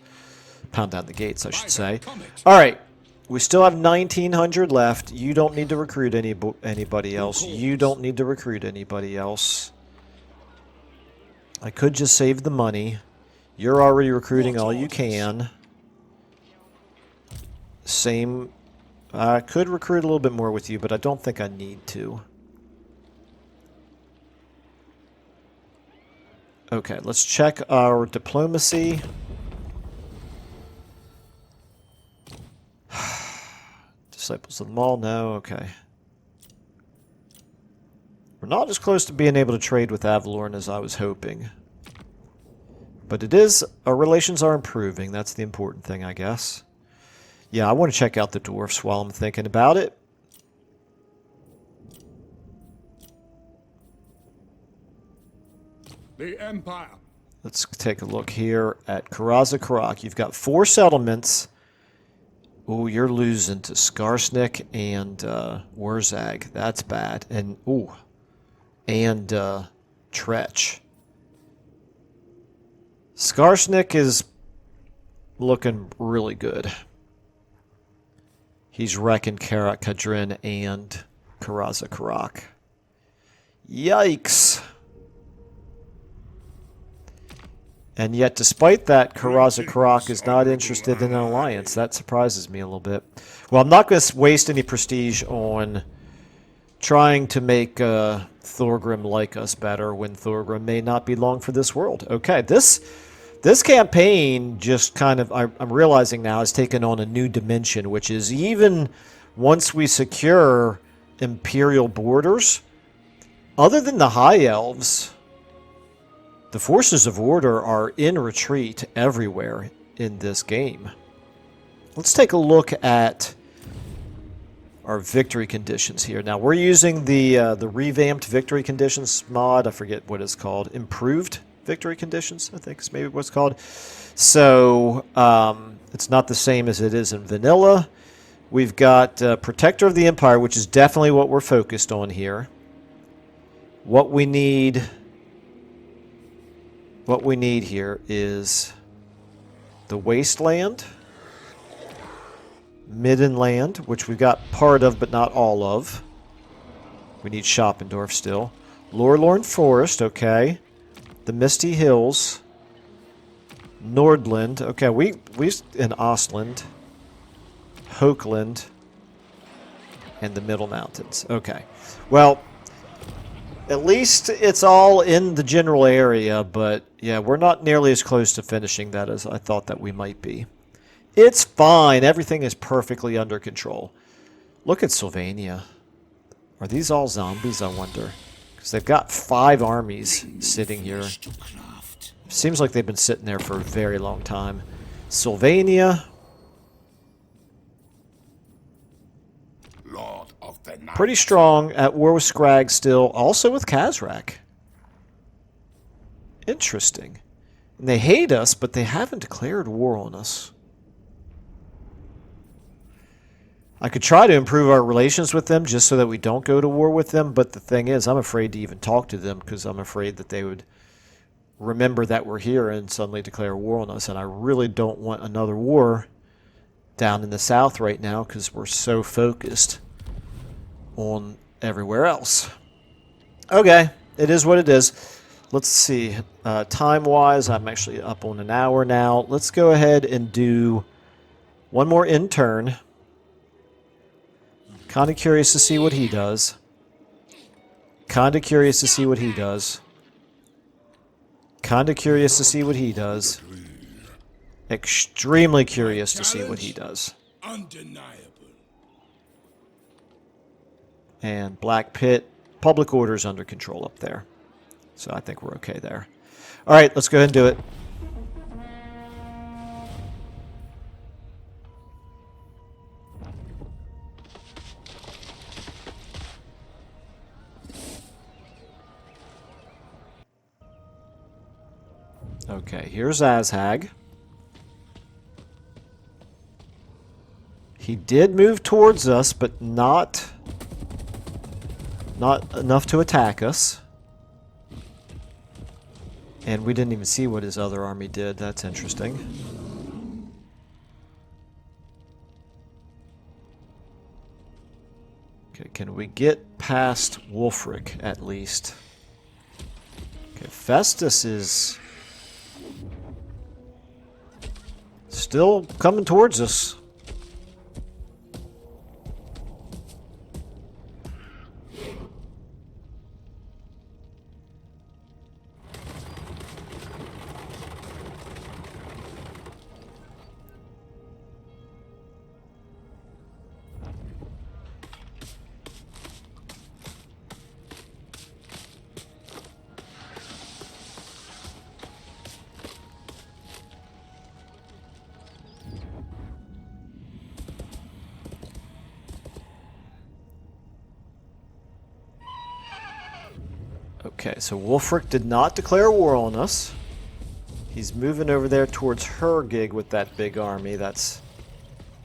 Pound down the gates, I should say. All right. We still have 1,900 left. You don't need to recruit anybody else. You don't need to recruit anybody else. I could just save the money. You're already recruiting all you can. Same. I could recruit a little bit more with you, but I don't think I need to. Okay, let's check our diplomacy. Disciples of the Maul, no, okay. We're not as close to being able to trade with Avalorn as I was hoping. But it is, our relations are improving, that's the important thing, I guess. Yeah, I want to check out the dwarfs while I'm thinking about it. The Empire. Let's take a look here at Karazakarak. You've got 4 settlements. Ooh, you're losing to Skarsnik and Wurzag. That's bad. And, ooh, and Tretch. Skarsnik is looking really good. He's wrecking Karak Kadrin and Karazakarak. Yikes. And yet, despite that, Karazakarak is not interested in an alliance. That surprises me a little bit. Well, I'm not going to waste any prestige on trying to make Thorgrim like us better when Thorgrim may not be long for this world. Okay, this campaign just kind of, I'm realizing now, has taken on a new dimension, which is even once we secure Imperial borders, other than the High Elves, the forces of order are in retreat everywhere in this game. Let's take a look at our victory conditions here. Now, we're using the revamped victory conditions mod. I forget what it's called. Improved victory conditions, I think is maybe what it's called. So, it's not the same as it is in vanilla. We've got Protector of the Empire, which is definitely what we're focused on here. What we need here is the Wasteland, Middenland, which we've got part of but not all of. We need Schoppendorf still. Lorelorn Forest, okay. The Misty Hills. Nordland, okay, we in Ostland. Hokeland. And the Middle Mountains. Okay. Well, at least it's all in the general area, but yeah, we're not nearly as close to finishing that as I thought that we might be. It's fine. Everything is perfectly under control. Look at Sylvania. Are these all zombies, I wonder? Because they've got 5 armies sitting here. Seems like they've been sitting there for a very long time. Sylvania. Lord of the Night. Pretty strong, at war with Scrag still, also with Kazrak. Interesting. And they hate us, but they haven't declared war on us. I could try to improve our relations with them just so that we don't go to war with them, but the thing is, I'm afraid to even talk to them because I'm afraid that they would remember that we're here and suddenly declare war on us, and I really don't want another war down in the south right now because we're so focused on everywhere else. Okay, it is what it is. Let's see. Time-wise, I'm actually up on an hour now. Let's go ahead and do one more intern. Kind of curious to see what he does. Kind of curious to see what he does. Kind of curious to see what he does. Extremely curious to see what he does. Undeniable. And Black Pit, public order's under control up there. So I think we're okay there. All right, let's go ahead and do it. Okay, here's Azhag. He did move towards us, but not enough to attack us. And we didn't even see what his other army did. That's interesting. Okay, can we get past Wulfric at least? Okay, Festus is still coming towards us. Okay, so Wulfric did not declare war on us. He's moving over there towards her gig with that big army. That's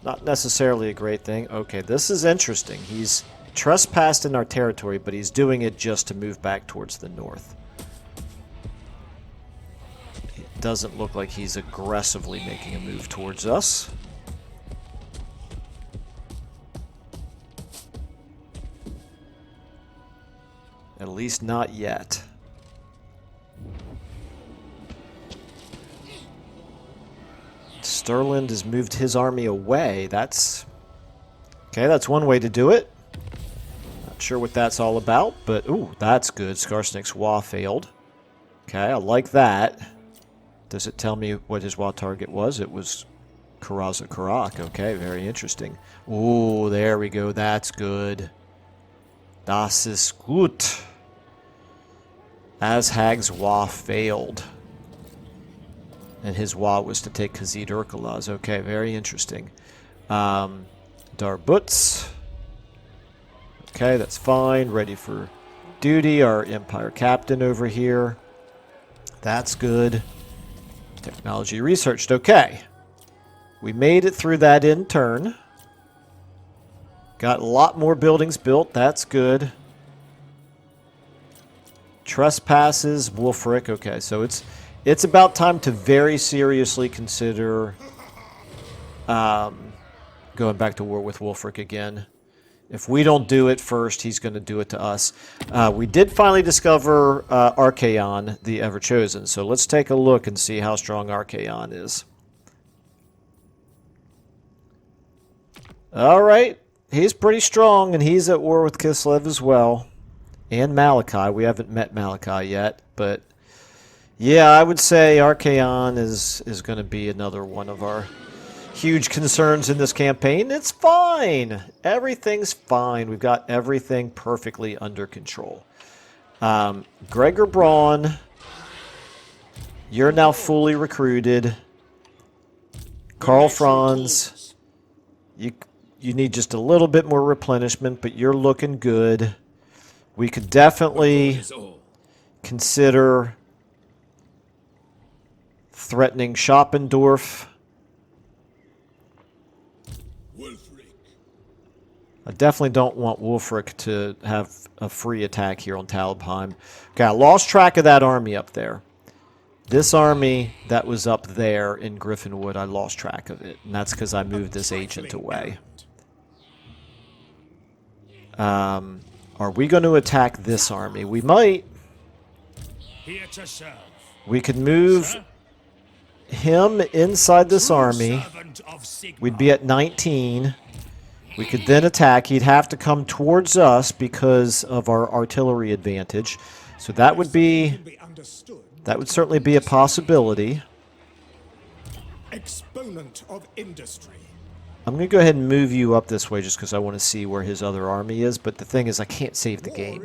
not necessarily a great thing. Okay, this is interesting. He's trespassed in our territory, but he's doing it just to move back towards the north. It doesn't look like he's aggressively making a move towards us. At least not yet. Sturland has moved his army away. That's... okay, that's one way to do it. Not sure what that's all about, but... ooh, that's good. Skarsnik's Wa failed. Okay, I like that. Does it tell me what his Wa target was? It was Karaza Karak. Okay, very interesting. Ooh, there we go. That's good. Das ist gut. Azhag's Wa failed. And his Wa was to take Khazid Urkalaz. Okay, very interesting. Darbutz. Okay, that's fine. Ready for duty. Our Empire Captain over here. That's good. Technology researched. Okay. We made it through that in turn. Got a lot more buildings built. That's good. Trespasses, Wulfric. Okay, so it's about time to very seriously consider going back to war with Wulfric again. If we don't do it first, he's going to do it to us. We did finally discover Archaon, the Ever-Chosen. So let's take a look and see how strong Archaon is. All right. He's pretty strong, and he's at war with Kislev as well. And Malachi. We haven't met Malachi yet, but yeah, I would say Archaon is going to be another one of our huge concerns in this campaign. It's fine. Everything's fine. We've got everything perfectly under control. Gregor Braun, you're now fully recruited. Karl Franz, you need just a little bit more replenishment, but you're looking good. We could definitely consider threatening Schoppendorf. I definitely don't want Wulfric to have a free attack here on Talabheim. Okay, I lost track of that army up there. This army that was up there in Griffinwood, I lost track of it. And that's because I moved this agent away. Are we going to attack this army? We might. Here to serve. We could move him inside this army. We'd be at 19. We could then attack. He'd have to come towards us because of our artillery advantage. So that would certainly be a possibility. Exponent of industry. I'm going to go ahead and move you up this way just because I want to see where his other army is. But the thing is, I can't save the game.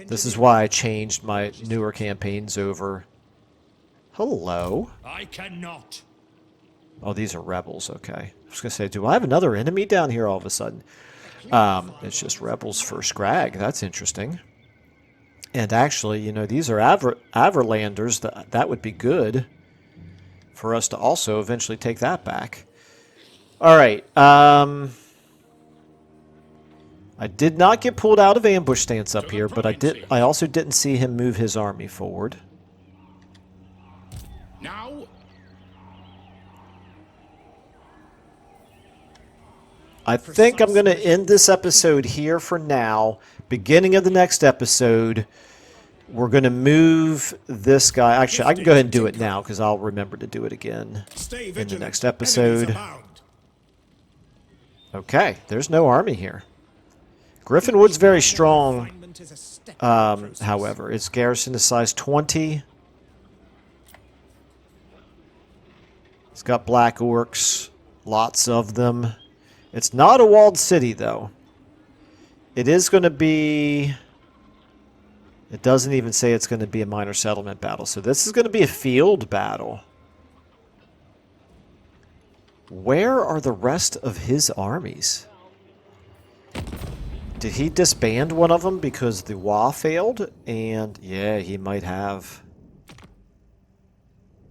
This is why I changed my newer campaigns over. Hello. I cannot. Oh, these are rebels. Okay. I was going to say, do I have another enemy down here all of a sudden? It's just rebels for Scrag. That's interesting. And actually, you know, these are Averlanders. That would be good for us to also eventually take that back. All right. I did not get pulled out of ambush stance up here, but I also didn't see him move his army forward. Now. I think I'm going to end this episode here for now. Beginning of the next episode, we're going to move this guy. Actually, I can go ahead and do it now because I'll remember to do it again in the next episode. Okay, there's no army here. Griffinwood's very strong, however. Its garrison is size 20. It's got black orcs, lots of them. It's not a walled city, though. It is going to be... It doesn't even say it's going to be a minor settlement battle. So this is going to be a field battle. Where are the rest of his armies? Did he disband one of them because the Wa failed? And yeah, he might have.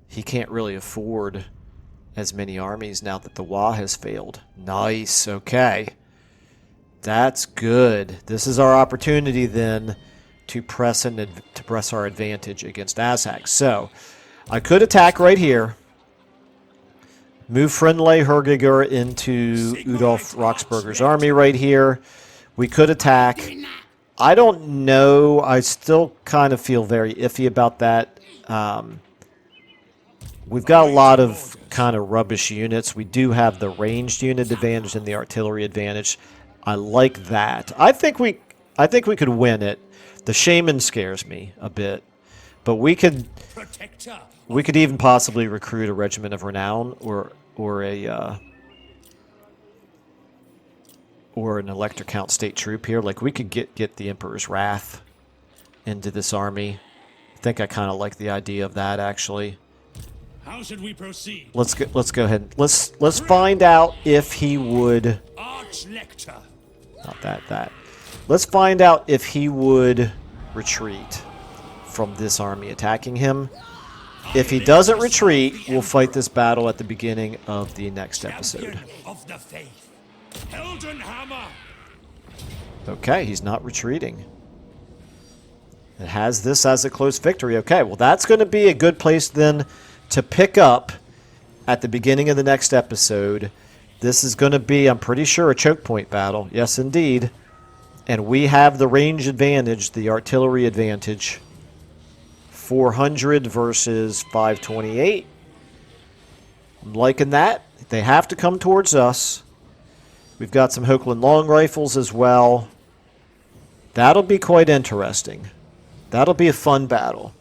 He can't really afford as many armies now that the Wa has failed. Nice, okay. That's good. This is our opportunity then to press our advantage against Azhag. So, I could attack right here. Move Frenle Hergiger into Udolf Roxburger's army right here. We could attack. I don't know. I still kind of feel very iffy about that. We've got a lot of kind of rubbish units. We do have the ranged unit advantage and the artillery advantage. I like that. I think we could win it. The Shaman scares me a bit, but we could even possibly recruit a regiment of renown or an Elector Count state troop here. Like, we could get the Emperor's Wrath into this army. I think I kind of like the idea of that, actually. How should we proceed? Let's go ahead. Let's find out if he would. Archlector. Not that. Let's find out if he would retreat from this army attacking him. If he doesn't retreat, we'll fight this battle at the beginning of the next episode. Of the faith. Heldenhammer. Okay, he's not retreating. It has this as a close victory. Okay, well, that's going to be a good place then to pick up at the beginning of the next episode. This is going to be, I'm pretty sure, a choke point battle. Yes, indeed. And we have the range advantage, the artillery advantage. 400 versus 528. I'm liking that. They have to come towards us. We've got some Hochland long rifles as well. That'll be quite interesting. That'll be a fun battle.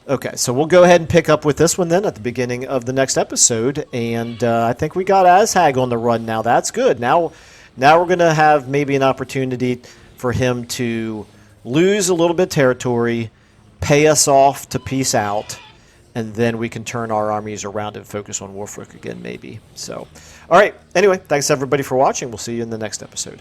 Okay, so we'll go ahead and pick up with this one then at the beginning of the next episode. And I think we got Azhag on the run now. That's good. Now we're going to have maybe an opportunity for him to lose a little bit of territory, pay us off to peace out, and then we can turn our armies around and focus on Wulfric again maybe. So, all right. Anyway, thanks everybody for watching. We'll see you in the next episode.